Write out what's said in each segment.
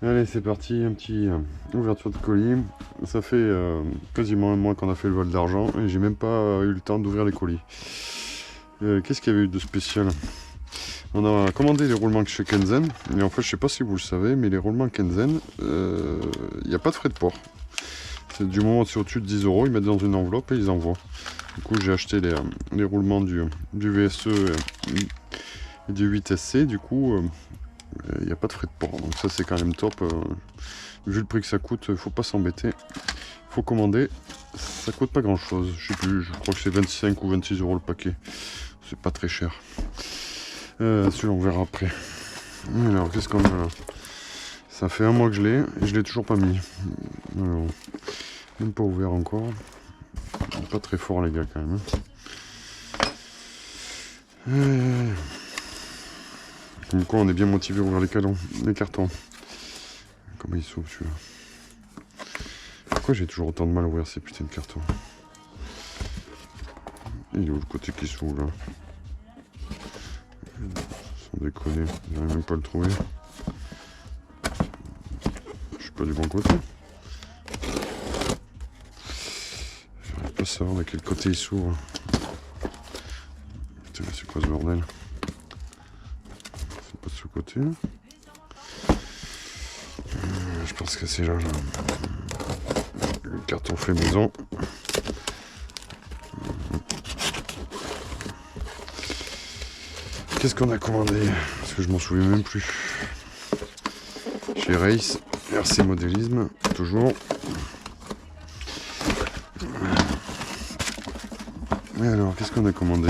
Allez, c'est parti, un petit ouverture de colis. Ça fait quasiment un mois qu'on a fait le vol d'argent et j'ai même pas eu le temps d'ouvrir les colis. Qu'est-ce qu'il y avait eu de spécial? On a commandé les roulements chez Kenzen, et en fait je sais pas si vous le savez, mais les roulements Kenzen, il n'y a pas de frais de port. C'est du moment où c'est au-dessus de 10 €, ils mettent dans une enveloppe et ils envoient. Du coup j'ai acheté les roulements du VSE et du 8SC, du coup il n'y a pas de frais de port, donc ça c'est quand même top. Vu le prix que ça coûte, faut pas s'embêter. Faut commander, ça coûte pas grand chose. Je sais plus, je crois que c'est 25 ou 26 € le paquet. C'est pas très cher. Celui-là on verra après. Alors qu'est-ce qu'on a là? Ça fait un mois que je l'ai et je l'ai toujours pas mis. Alors, même pas ouvert encore. Pas très fort les gars quand même. Comme quoi on est bien motivé à ouvrir les cartons. Comment il s'ouvre celui-là? Pourquoi j'ai toujours autant de mal à ouvrir ces putains de cartons? Il est où le côté qui s'ouvre là? Sans déconner, j'arrive même pas à le trouver. Je suis pas du bon côté. J'arrive pas à savoir de quel côté il s'ouvre. Putain, c'est quoi ce bordel? C'est pas de ce côté. Je pense que c'est là. Le carton fait maison. Qu'est-ce qu'on a commandé? Parce que je m'en souviens même plus. Chez Race, RC Modélisme, toujours. Et alors, qu'est-ce qu'on a commandé?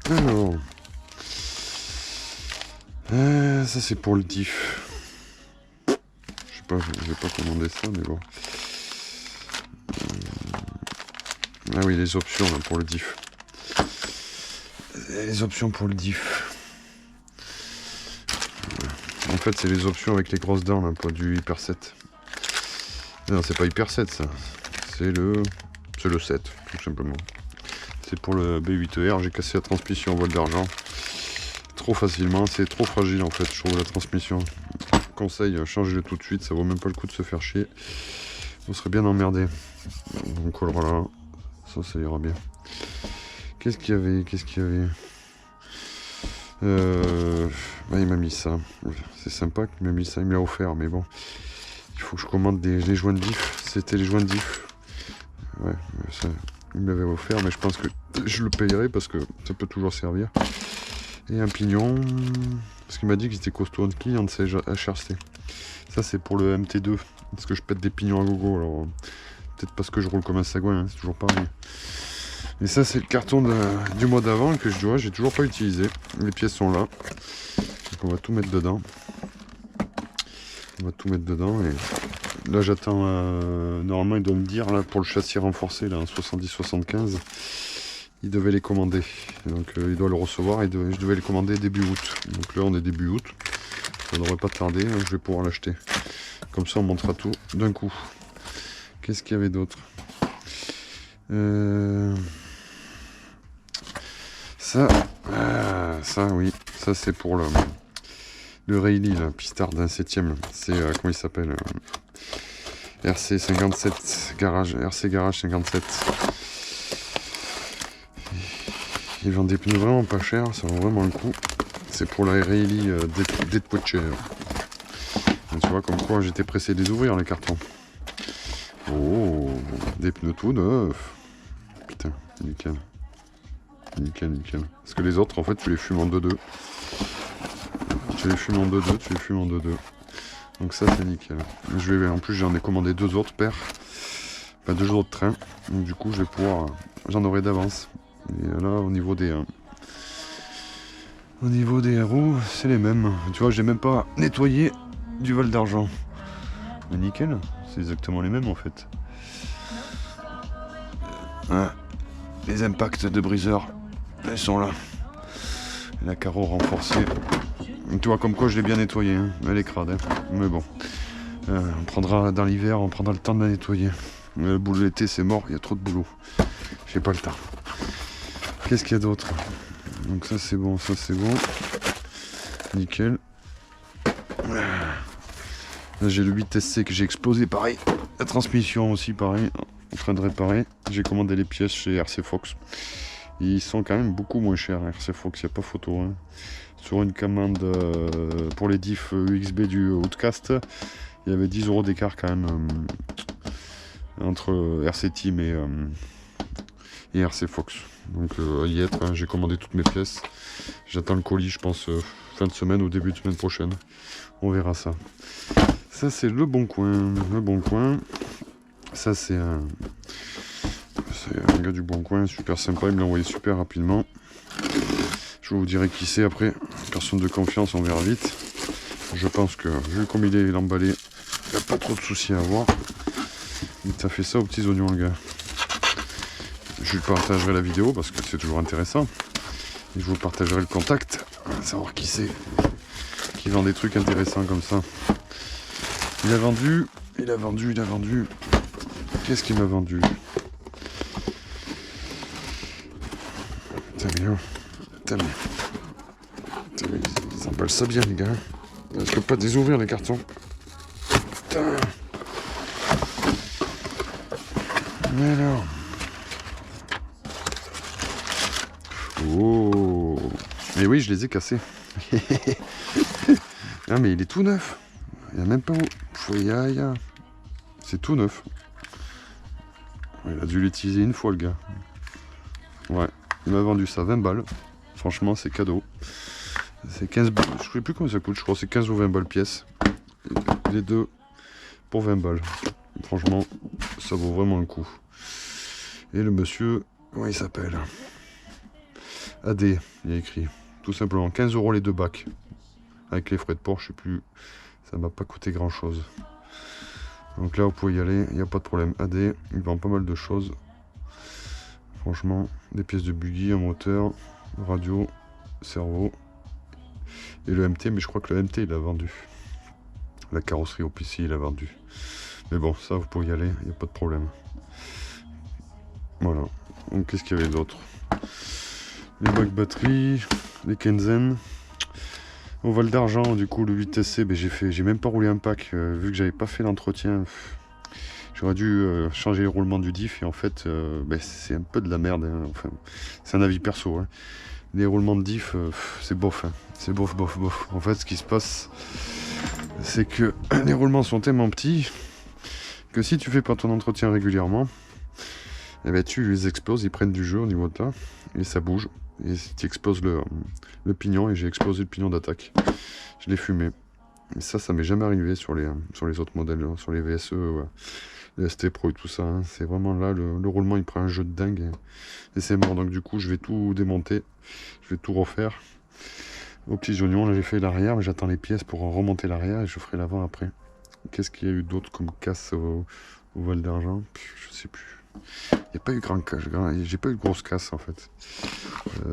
Alors, ça c'est pour le diff. Je sais pas, je vais pas commander ça, mais bon. Ah oui, les options là, pour le diff. Les options pour le diff. En fait, c'est les options avec les grosses dents là, pour du Hyper 7. Non, c'est pas Hyper 7 ça. C'est le 7, tout simplement. C'est pour le B8R. J'ai cassé la transmission en vol d'argent. Trop facilement, c'est trop fragile en fait, je trouve, la transmission. Conseil, changez-le tout de suite, ça vaut même pas le coup de se faire chier. Vous serez bien emmerdé. Donc voilà, ça ira bien. Qu'est-ce qu'il y avait? Bah, il m'a mis ça. C'est sympa qu'il m'a mis ça, il me l'a offert, mais bon. Il faut que je commande les joints de diff. C'était les joints de diff. Ouais, ça, il me l'avait offert, mais je pense que je le payerai parce que ça peut toujours servir. Et un pignon, parce qu'il m'a dit qu'il était costaud, de client de ces HRC. Ça c'est pour le MT2, parce que je pète des pignons à gogo, alors peut-être parce que je roule comme un sagouin, hein, c'est toujours pareil. Et ça c'est le carton du mois d'avant que j'ai toujours pas utilisé. Les pièces sont là, donc on va tout mettre dedans. Et là j'attends, normalement il doit me dire là pour le châssis renforcé, là en 70-75. Il devait les commander, donc il doit le recevoir et je devais les commander début août. Donc là on est début août, ça devrait pas tarder, donc je vais pouvoir l'acheter. Comme ça on montera tout d'un coup. Qu'est-ce qu'il y avait d'autre? Ça oui, ça c'est pour le Rayleigh, là, Pistard d'un 7ème. C'est comment il s'appelle? RC 57 garage, RC garage 57. Ils vendent des pneus vraiment pas chers, ça vaut vraiment le coup. C'est pour la Rayleigh d'Etpocher. Tu vois, comme quoi j'étais pressé de les ouvrir les cartons. Oh, des pneus tout neufs. Putain, nickel. Nickel. Parce que les autres, en fait, tu les fumes en 2-2. Tu les fumes en 2-2. Donc ça, c'est nickel. En plus, j'en ai commandé 2 autres paires. Enfin, 2 autres trains. Donc du coup, je vais pouvoir... J'en aurai d'avance. Et là, au niveau des roues, c'est les mêmes. Tu vois, j'ai même pas nettoyé du vol d'argent. Mais nickel, c'est exactement les mêmes en fait. Les impacts de briseur, ils sont là. La carreau renforcée. Tu vois, comme quoi je l'ai bien nettoyé. Hein. Elle est crade, hein. Mais bon. On prendra dans l'hiver, on prendra le temps de la nettoyer. Le boulot d'été, c'est mort, il y a trop de boulot. J'ai pas le temps. Qu'est-ce qu'il y a d'autre? Donc ça c'est bon. nickel. Là j'ai le 8SC que j'ai explosé, pareil. La transmission aussi, pareil, en train de réparer. J'ai commandé les pièces chez RC Fox. Ils sont quand même beaucoup moins chers, RC Fox, il n'y a pas photo. Hein. Sur une commande pour les diffs UXB du Outcast, il y avait 10 € d'écart quand même entre RC Team et RC Fox. Donc à y être, hein, j'ai commandé toutes mes pièces. J'attends le colis, je pense, fin de semaine ou début de semaine prochaine. On verra ça. Ça c'est le bon coin. Le bon coin. Ça c'est un gars du bon coin, super sympa, il me l'a envoyé super rapidement. Je vous dirai qui c'est après. Personne de confiance, on verra vite. Je pense que vu comme il est emballé, il n'y a pas trop de soucis à avoir. Il t'a fait ça aux petits oignons le gars. Je lui partagerai la vidéo parce que c'est toujours intéressant. Et je vous partagerai le contact, savoir qui c'est, qui vend des trucs intéressants comme ça. Il a vendu. Qu'est-ce qu'il m'a vendu? Putain, mais ils emballent ça bien les gars. Je peux pas désouvrir les cartons. Putain. Mais alors. Oh. Mais oui, je les ai cassés. Ah mais il est tout neuf. Il n'y a même pas où. C'est tout neuf. Il a dû l'utiliser une fois le gars. Ouais. Il m'a vendu ça 20 balles. Franchement, c'est cadeau. C'est 15 balles. Je sais plus combien ça coûte. Je crois que c'est 15 ou 20 balles pièce. Les deux pour 20 balles. Franchement, ça vaut vraiment le coup. Et le monsieur, comment il s'appelle? AD, il y a écrit. Tout simplement, 15 € les deux bacs. Avec les frais de port, je sais plus. Ça m'a pas coûté grand chose. Donc là, vous pouvez y aller. Il n'y a pas de problème. AD, il vend pas mal de choses. Franchement, des pièces de buggy, un moteur, radio, cerveau et le MT, mais je crois que le MT il a vendu. La carrosserie au PC il a vendu. Mais bon, ça vous pouvez y aller, il n'y a pas de problème. Voilà. Donc qu'est-ce qu'il y avait d'autre? Les bacs batterie, les Kenzen. Au Val d'Argent, du coup le 8SC, ben, j'ai même pas roulé un pack, vu que j'avais pas fait l'entretien. J'aurais dû changer le roulement du diff et en fait ben, c'est un peu de la merde, hein. Enfin, c'est un avis perso, hein. Les roulements de diff c'est bof, hein. C'est bof. En fait ce qui se passe c'est que les roulements sont tellement petits que si tu fais pas ton entretien régulièrement, eh ben, tu les exploses, ils prennent du jeu au niveau de là et ça bouge et tu exploses le pignon et j'ai explosé le pignon d'attaque. Je l'ai fumé. Et ça m'est jamais arrivé sur les autres modèles, sur les VSE, les ST Pro et tout ça. Hein. C'est vraiment là, le roulement il prend un jeu de dingue et c'est mort. Donc du coup je vais tout démonter, je vais tout refaire. Aux petits oignons, là j'ai fait l'arrière, mais j'attends les pièces pour remonter l'arrière et je ferai l'avant après. Qu'est-ce qu'il y a eu d'autre comme casse au Val d'Argent? Je sais plus. Il n'y a pas eu grand casse, j'ai pas eu de grosse casse en fait.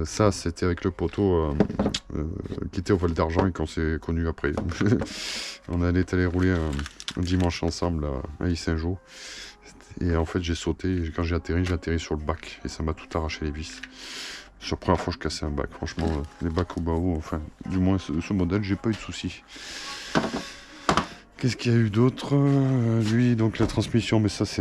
Ça c'était avec le poteau qui était au Val d'Argent et qu'on s'est connu après. On est allé rouler un dimanche ensemble à Yssingeaux. Et en fait j'ai sauté et quand j'ai atterri sur le bac et ça m'a tout arraché les vis. C'est la première fois que je cassais un bac. Franchement, les bacs au Bao, enfin, du moins ce modèle, j'ai pas eu de soucis. Qu'est-ce qu'il y a eu d'autre? Lui, donc la transmission, mais ça c'est un